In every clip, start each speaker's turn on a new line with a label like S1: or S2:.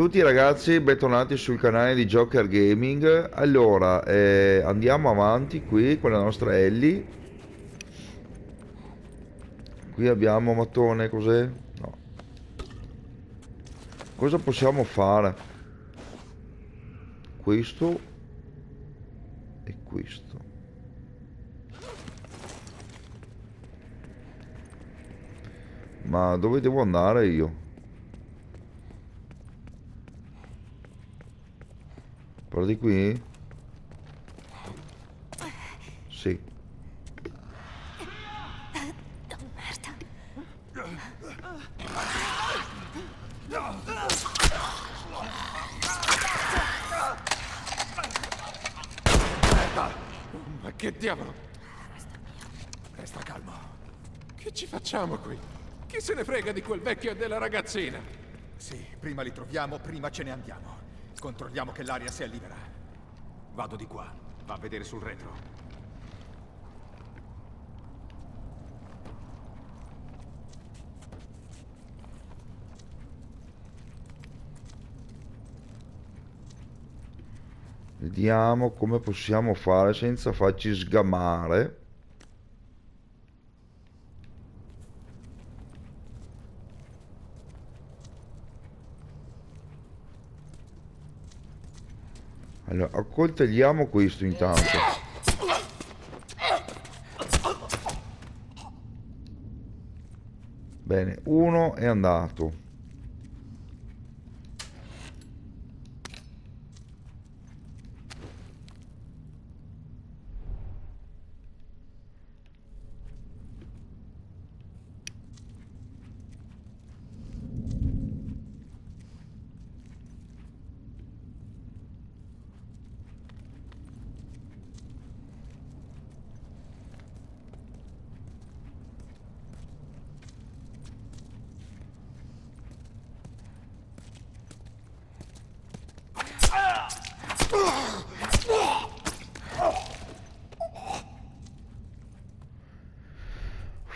S1: Tutti ragazzi, bentornati sul canale di Joker Gaming. Allora, andiamo avanti qui con la nostra Ellie. Qui abbiamo mattone, cos'è? No. Cosa possiamo fare? Questo e questo. Ma dove devo andare io? Per di qui? Sì.
S2: Merda.
S3: Ma che diavolo? Resta calmo. Che ci facciamo qui? Chi se ne frega di quel vecchio e della ragazzina?
S4: Sì, prima li troviamo, prima ce ne andiamo. Controlliamo che l'aria sia libera. Vado di qua. Va a vedere sul retro.
S1: Vediamo come possiamo fare senza farci sgamare. Allora, accoltelliamo questo intanto. Bene, uno è andato.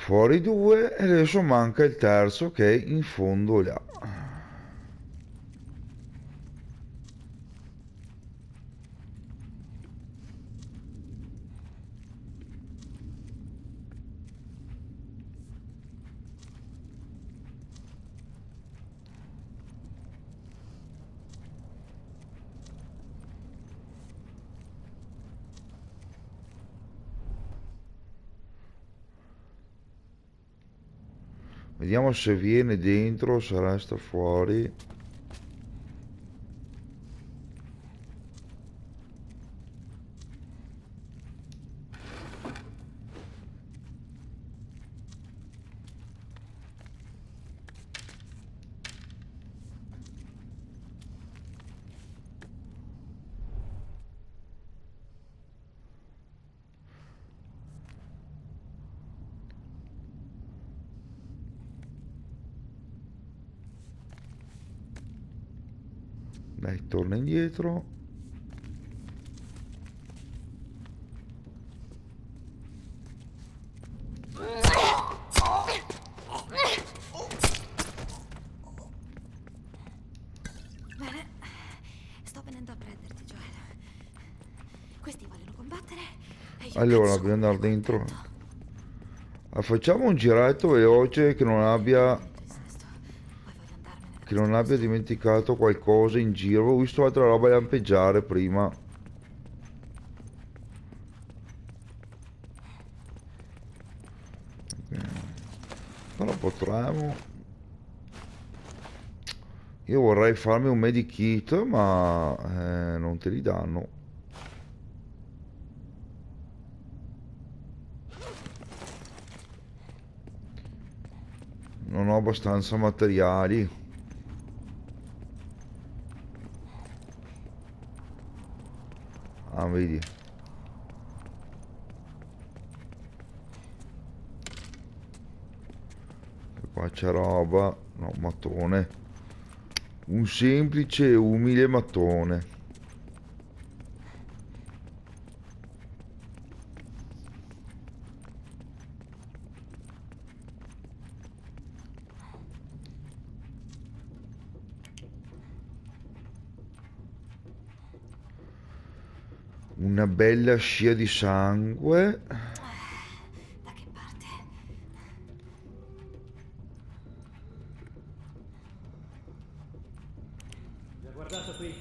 S1: Fuori due e adesso manca il terzo che è in fondo là. Vediamo se viene dentro o se resta fuori. Dai, torna indietro.
S2: Bene, sto venendo a prenderti, Joel. Questi vogliono combattere e io
S1: Allora,
S2: cazzo
S1: dobbiamo
S2: ne
S1: andare dentro.
S2: contento.
S1: Facciamo un giretto veloce
S2: Il sesto. Poi voglio andarmene da
S1: che
S2: questo
S1: non abbia
S2: posto.
S1: dimenticato qualcosa in giro. Ho visto altra roba lampeggiare prima. Però potremmo. Io vorrei farmi un medikit, ma non te li danno. Non ho abbastanza materiali. Ah, vedi. Qua c'è roba. No, mattone. Un semplice e umile mattone. Una bella scia di sangue.
S2: Da che parte?
S5: Vi ho guardato qui.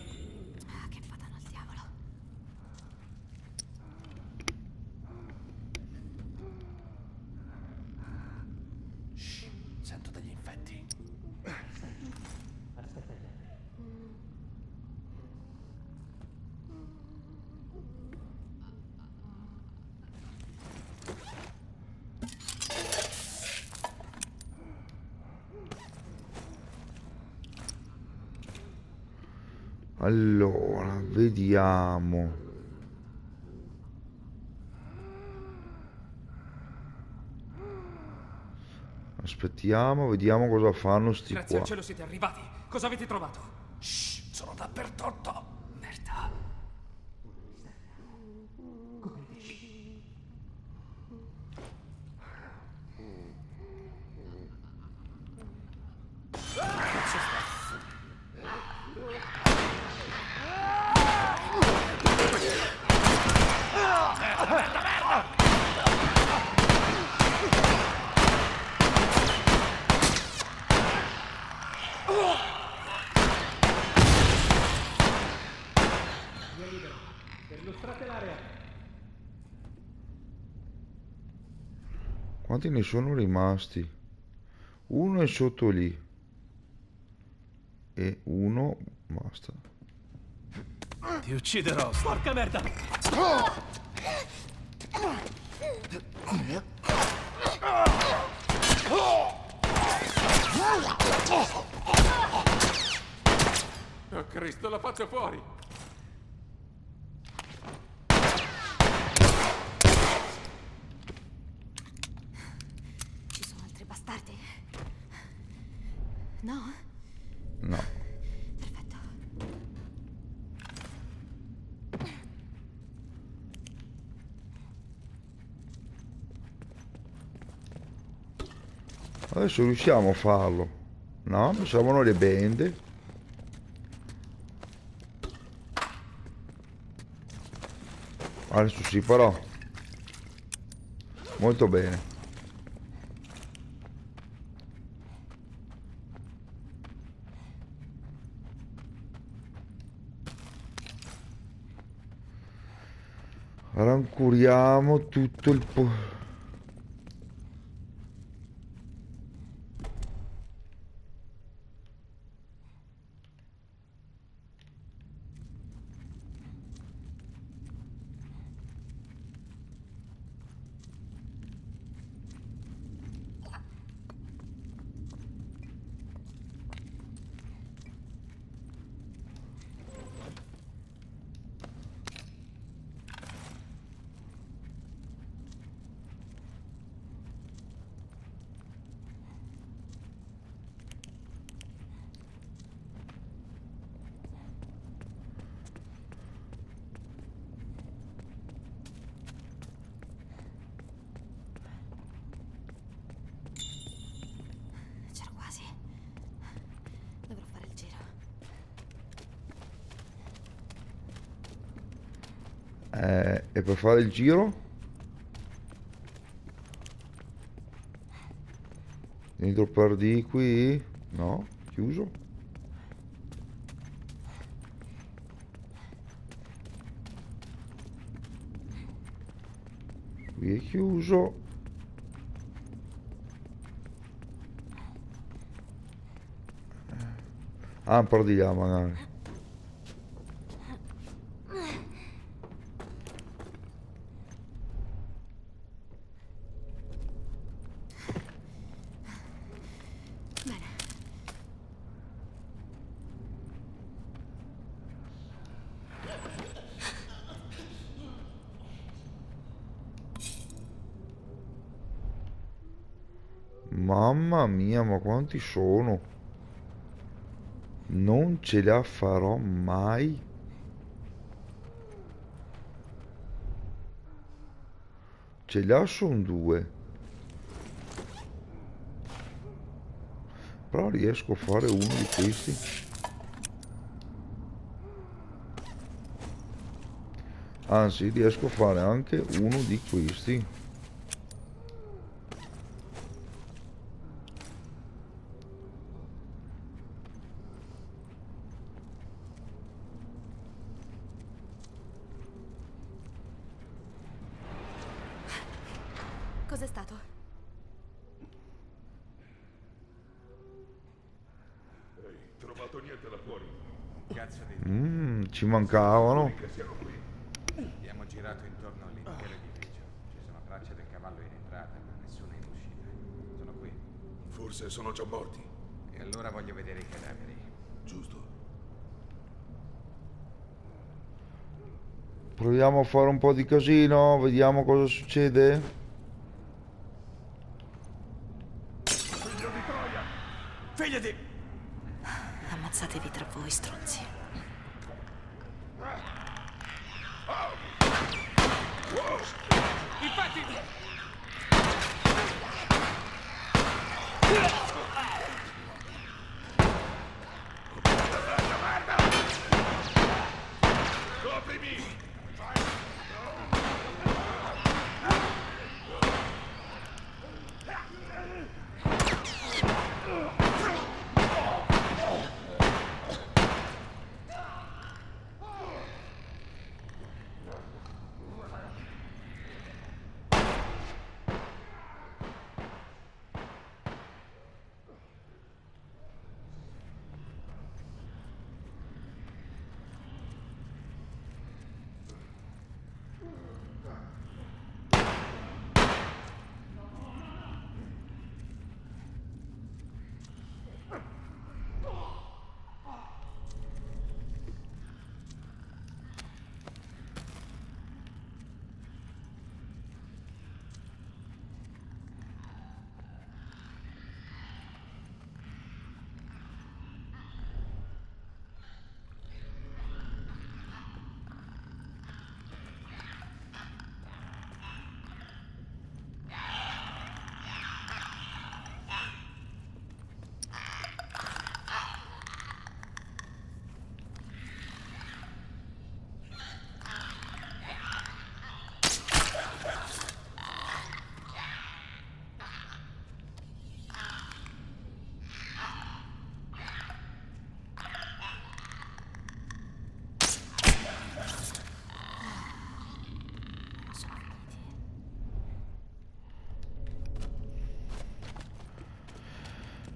S2: Ah, che vadano al diavolo.
S5: Sento degli infetti.
S1: Allora, vediamo. Aspettiamo, vediamo cosa fanno sti
S5: Grazie
S1: qua.
S5: al cielo siete arrivati. Cosa avete trovato? Shh, sono dappertutto. Merda. Perlustrate l'area.
S1: Quanti ne sono rimasti? Uno è sotto lì. E uno basta.
S5: Ti ucciderò. Porca merda.
S3: Oh Cristo, la faccio fuori!
S2: Ci sono altri bastardi? No?
S1: No.
S2: Perfetto.
S1: Adesso riusciamo a farlo. No, mi servono le bende. Adesso sì, però. Molto bene. Rancuriamo tutto il
S2: C'ero quasi. Dovrò fare il giro.
S1: E per fare il giro? Dentro per di qui? No, chiuso. Qui è chiuso. Ah, un po' di là magari.
S2: Bene.
S1: Mamma mia, ma quanti sono? Non ce la farò mai. Ce la sono due. Però riesco a fare uno di questi. Anzi, riesco a fare anche uno di questi.
S2: Cos'è stato?
S3: Trovato niente là fuori.
S4: Cazzo di...
S1: Ci mancavano.
S3: Che siamo qui.
S4: Abbiamo girato intorno all'intero edificio. Ci sono tracce del cavallo in entrata, ma nessuna in uscita. Sono qui.
S3: Forse sono già morti.
S4: E allora voglio vedere i cadaveri.
S3: Giusto.
S1: Proviamo a fare un po' di casino, vediamo cosa succede.
S5: Figlia di...
S2: Ammazzatevi tra voi, stronzi.
S5: Infatti...
S3: Coprimi!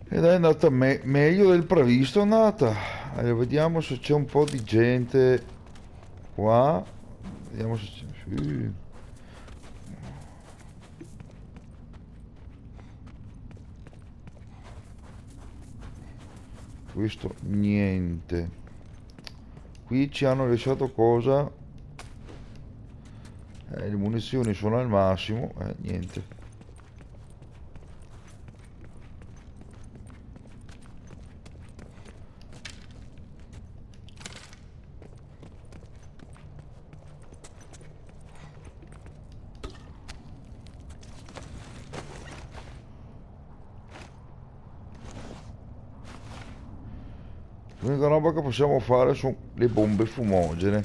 S1: Ed è andata meglio del previsto, è andata. Allora, vediamo se c'è un po' di gente qua. Vediamo se c'è... Sì. Questo niente. Qui ci hanno lasciato cosa? Le munizioni sono al massimo. Niente. L'unica roba che possiamo fare sono le bombe fumogene.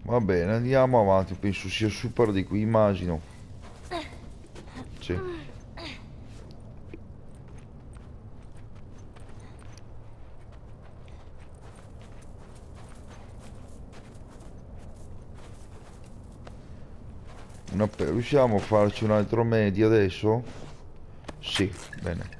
S1: Va bene, andiamo avanti, penso sia super di qui, immagino. Sì. Riusciamo a farci un altro medio adesso? Sì, bene.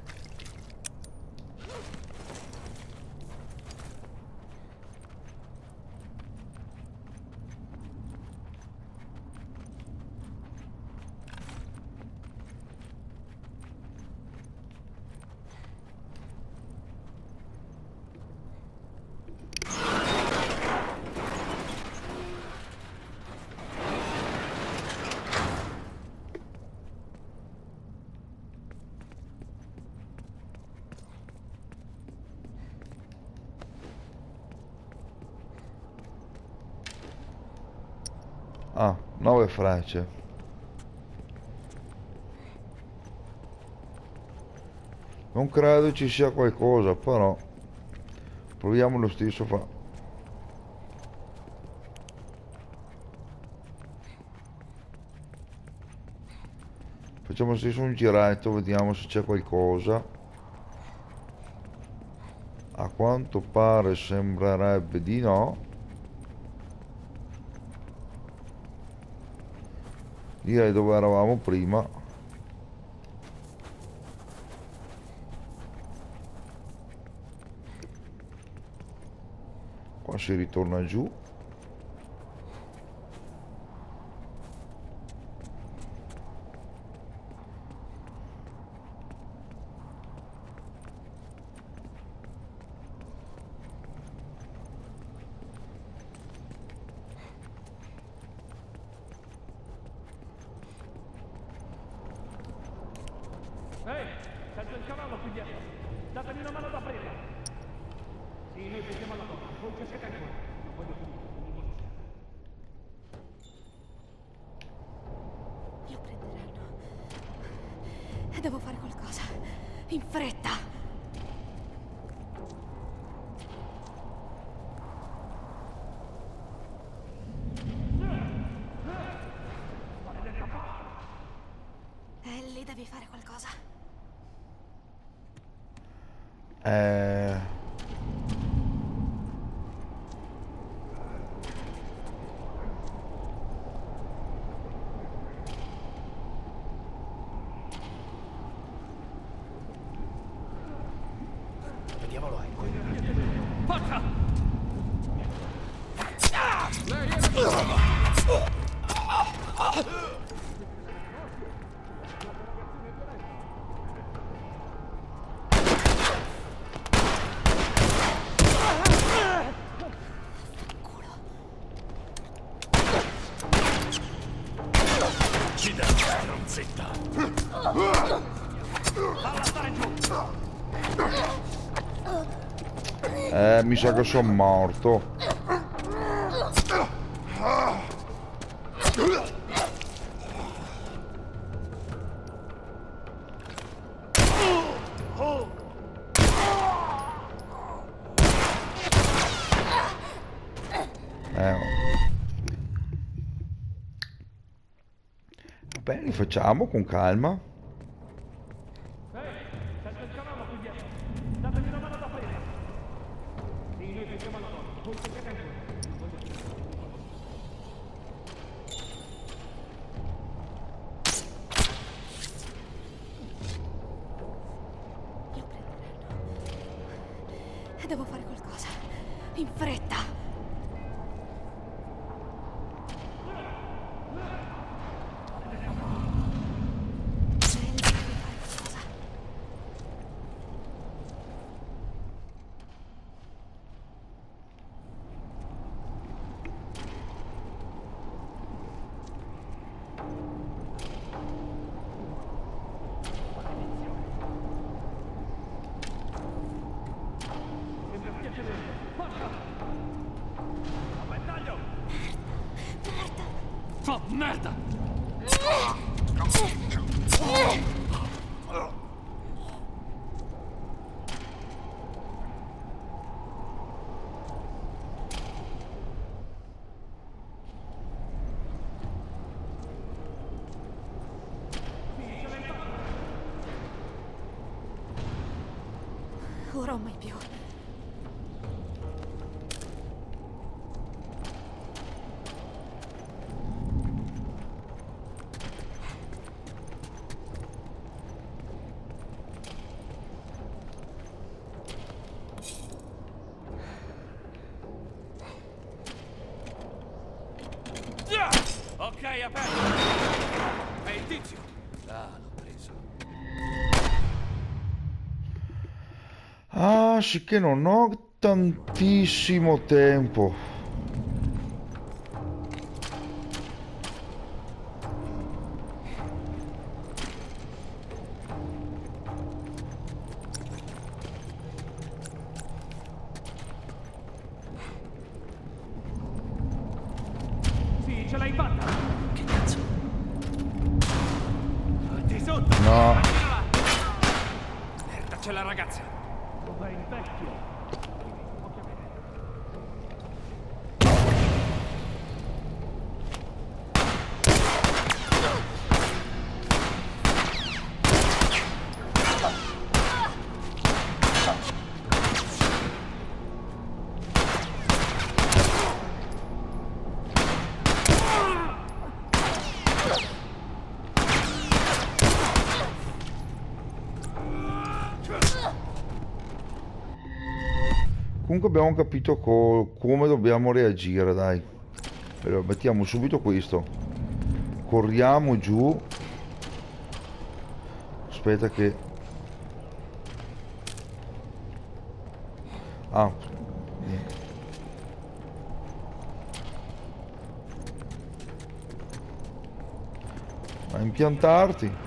S1: Ah, 9 frecce. Non credo ci sia qualcosa, però proviamo lo stesso facciamo lo stesso un giretto, vediamo se c'è qualcosa. A quanto pare sembrerebbe di no. Direi dove eravamo prima. Qua si ritorna giù.
S5: Ehi, sento il cavallo qui dietro. Datemi una mano da presa. Sì, noi pensiamo alla donna. Voi che siete ancora. Non voglio finire.
S2: Lo prenderanno. E devo fare qualcosa. In fretta. Ellie, devi fare qualcosa.
S5: Che diavolo è? Forza!
S3: Lei è...
S5: Uccidere, stronzetta! Falla stare giù!
S1: Mi sa che sono morto. Bene, li facciamo con calma.
S5: Sento il cavallo qui dietro. Datemi una mano da presa. Sì, noi pensiamo alla donna. Voi che siete ancora. Non voglio finire.
S2: Lo prenderanno. E devo fare qualcosa. In fretta. Ellie, devi fare qualcosa.
S5: Sembra schiacciare. Forza! Avventaglio! Fa merda!
S2: Ora o mai più.
S5: Ok, aperto! È il tizio! Ah, l'ho preso.
S1: Ah, sì che non ho tantissimo tempo.
S5: Sì, ce l'hai fatta! c'è la ragazza. Dov'è il vecchio? Occhio bene.
S1: Comunque abbiamo capito come dobbiamo reagire, dai. Allora, mettiamo subito questo. Corriamo giù. Aspetta che... Ah, niente. A impiantarti.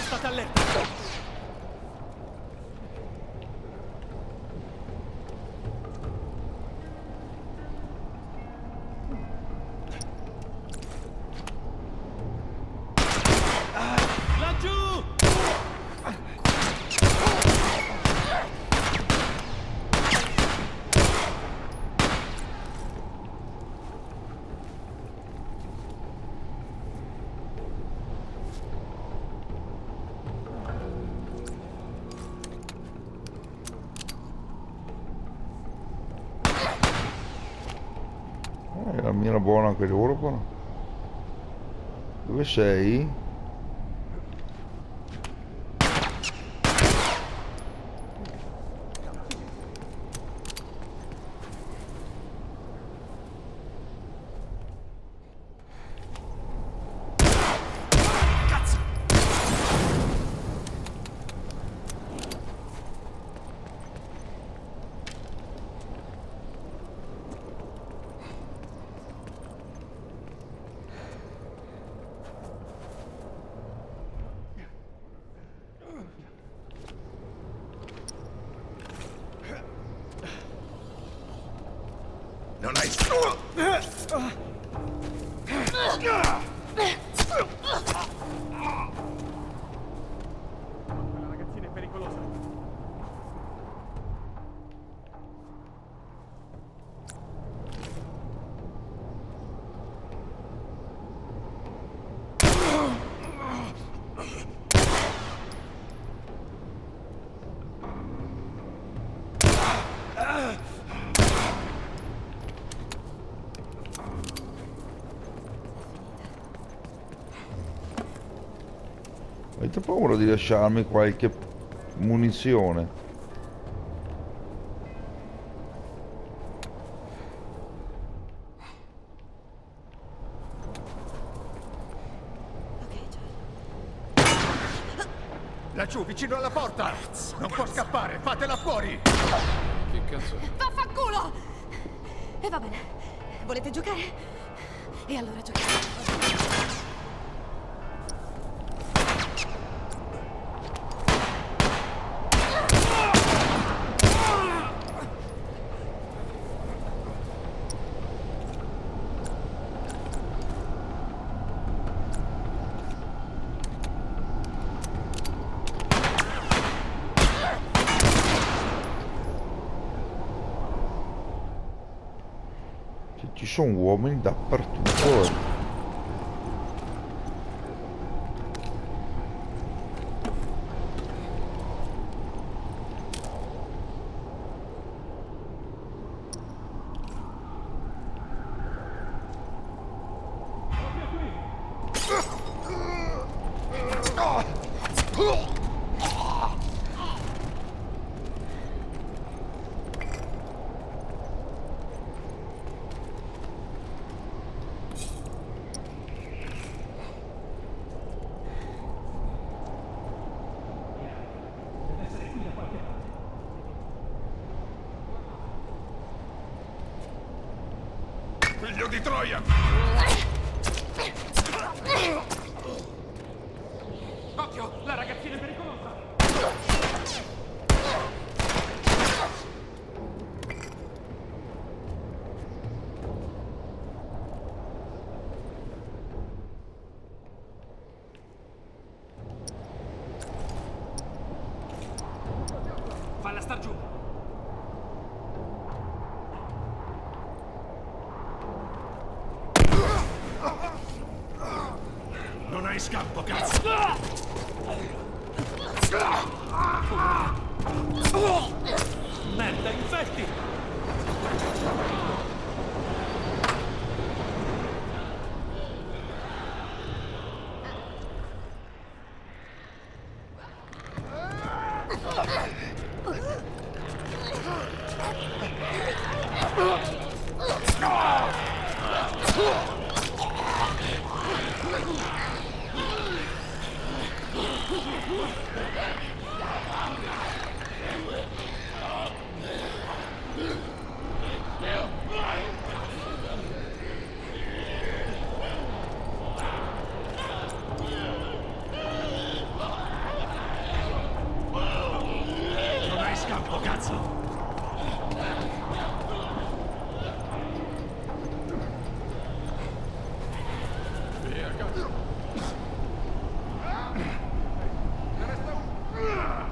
S5: State allerta. Laggiù!
S1: La mia era buona anche loro qua. Dove sei?
S4: Non hai...
S5: Quella ragazzina è pericolosa.
S1: Avete paura di lasciarmi qualche munizione?
S2: Ok, Joel.
S4: Laggiù, vicino alla porta! Non può scappare, fatela fuori!
S3: Che cazzo è?
S2: Vaffanculo! E va bene. Volete giocare? E allora giochiamo.
S1: Ci sono uomini dappertutto.
S4: Figlio di Troia!
S5: Occhio, la ragazzina è pericolosa. Non hai scampo, cazzo! Merda, infetti! Non hai scampo, cazzo!
S3: Via, cazzo. Ne resta uno.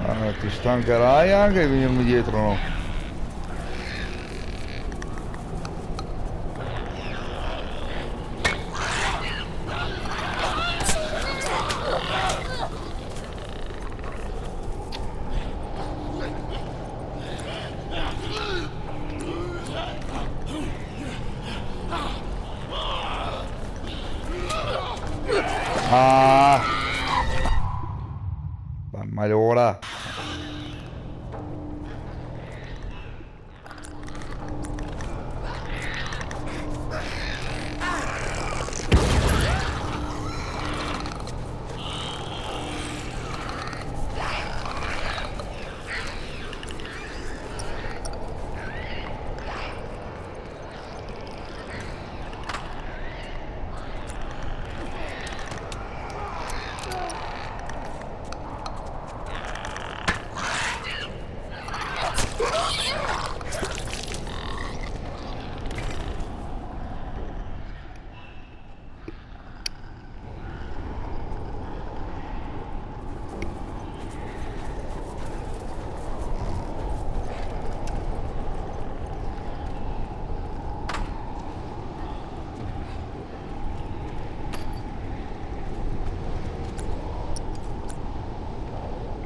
S1: Ah, ti stancherai anche di venirmi dietro, no? Ah! Ma allora...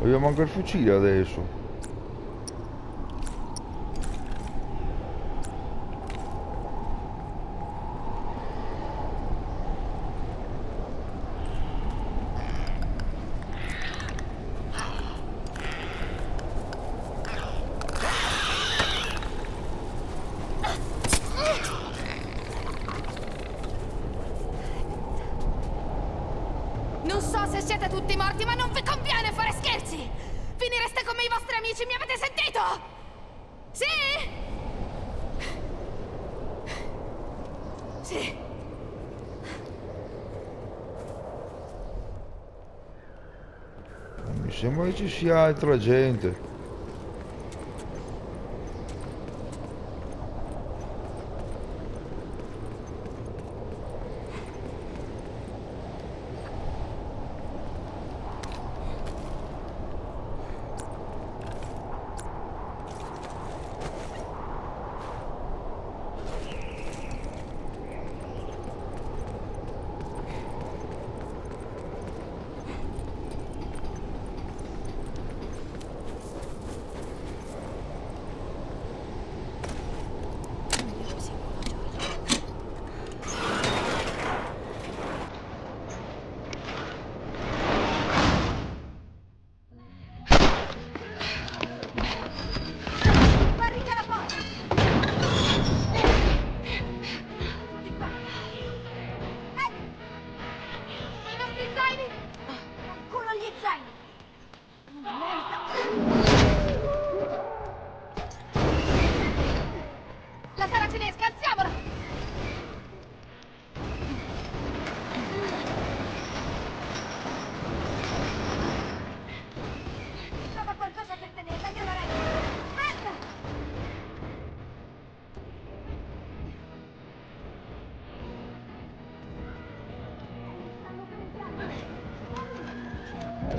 S1: Abbiamo anche il fucile adesso.
S2: Non so se siete tutti morti, ma non vi conviene fare scherzi! Finireste come i vostri amici, mi avete sentito? Sì? Sì.
S1: Mi sembra che ci sia altra gente.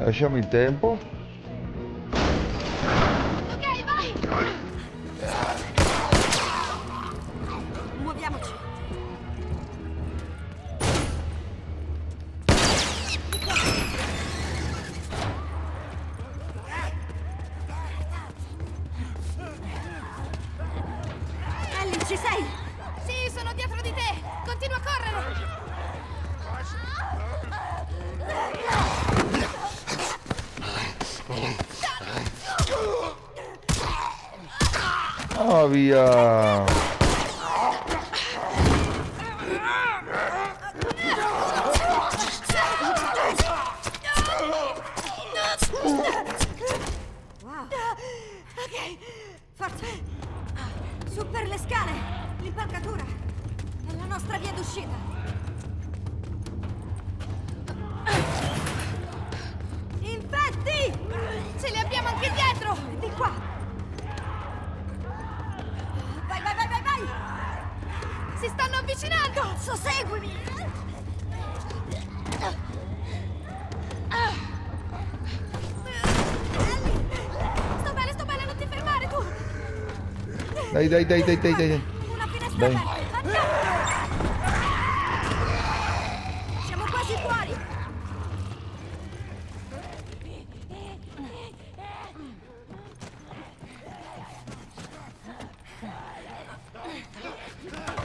S1: Lasciamo il tempo.
S2: Ok, vai!
S6: Muoviamoci. Ellie, ci sei?
S2: Sì, sono dietro di te! Continua a correre!
S1: Ah, via.
S6: Wow. Ok, forza. Su per le scale. L'impalcatura. È la nostra via d'uscita. Infetti!
S2: Ce li abbiamo anche dietro!
S6: Di qua. Vai, vai, vai, vai, vai!
S2: Si stanno avvicinando!
S6: Cazzo, seguimi!
S2: Sto bene, non ti fermare tu!
S1: Dai, dai, dai, dai, dai, dai.
S6: Una finestra
S1: Dai.
S6: aperta! Andiamo! Siamo quasi fuori!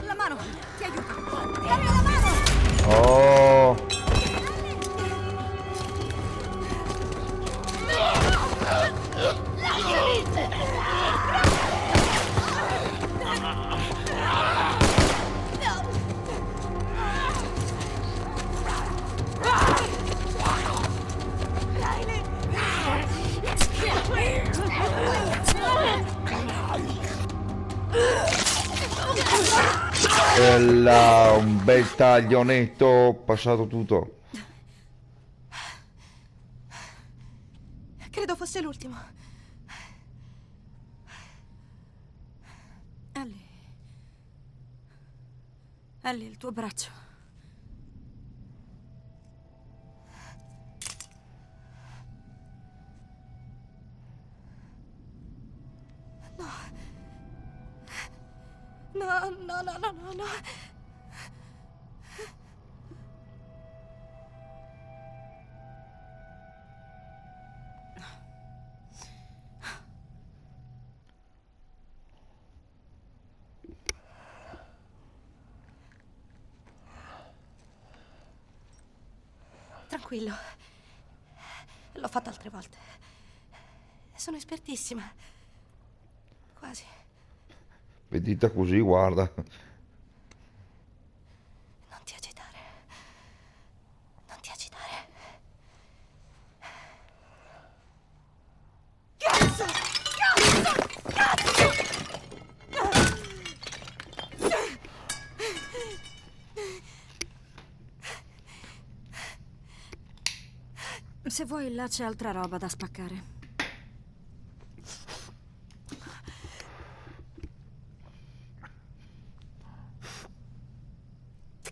S6: La mano! Ti aiuto! Dammi la mano!
S1: Oh. E là, un bel taglionetto, passato tutto.
S2: Credo fosse l'ultimo.
S6: Ellie. Ellie, il tuo braccio.
S2: No, no, no, no, no, no. Tranquillo. L'ho fatto altre volte. Sono espertissima. Quasi.
S1: Vedita così, guarda.
S2: Non ti agitare. Non ti agitare. Cazzo! Cazzo! Cazzo!
S6: Se vuoi, là c'è altra roba da spaccare.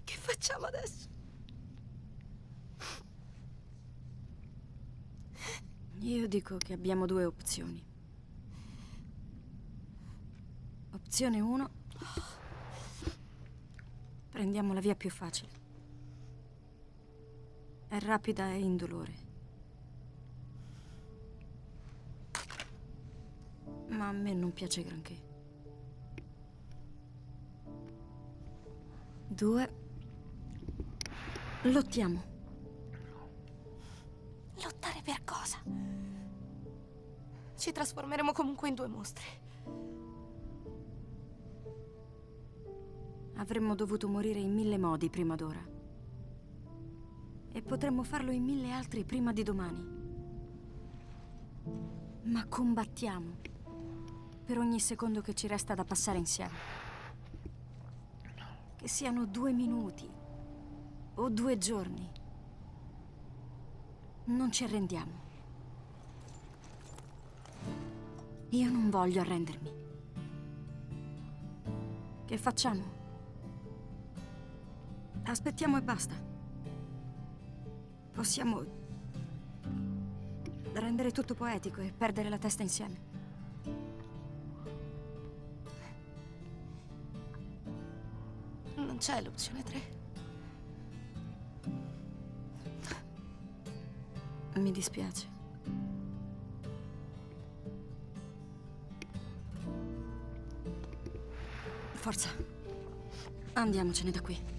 S2: Che facciamo adesso?
S6: Io dico che abbiamo due opzioni. Opzione 1. Prendiamo la via più facile. È rapida e indolore. Ma a me non piace granché. 2. Lottiamo.
S2: Lottare per cosa? Ci trasformeremo comunque in due mostri.
S6: Avremmo dovuto morire in 1000 modi prima d'ora. E potremmo farlo in 1000 altri prima di domani. Ma combattiamo per ogni secondo che ci resta da passare insieme. Che siano 2 minuti o 2 giorni. Non ci arrendiamo. Io non voglio arrendermi. Che facciamo? Aspettiamo e basta. Possiamo rendere tutto poetico e perdere la testa insieme.
S2: Non c'è l'opzione 3.
S6: Mi dispiace. Forza. Andiamocene da qui.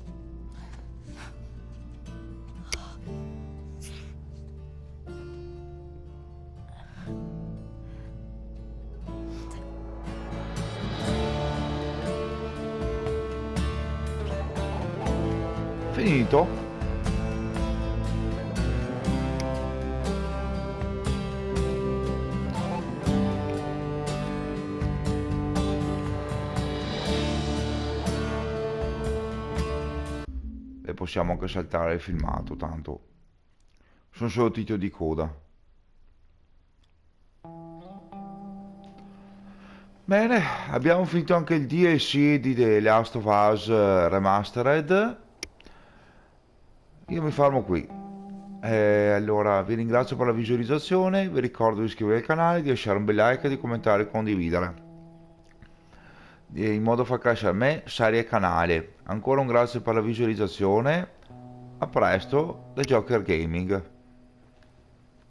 S1: Finito? E possiamo anche saltare il filmato, tanto sono solo titoli di coda. Bene, abbiamo finito anche il DLC di The Last of Us Remastered. Io mi fermo qui. Allora vi ringrazio per la visualizzazione, vi ricordo di iscrivervi al canale, di lasciare un bel like, di commentare e condividere, in modo da far crescere me, Sari e il canale. Ancora un grazie per la visualizzazione, a presto da Joker Gaming.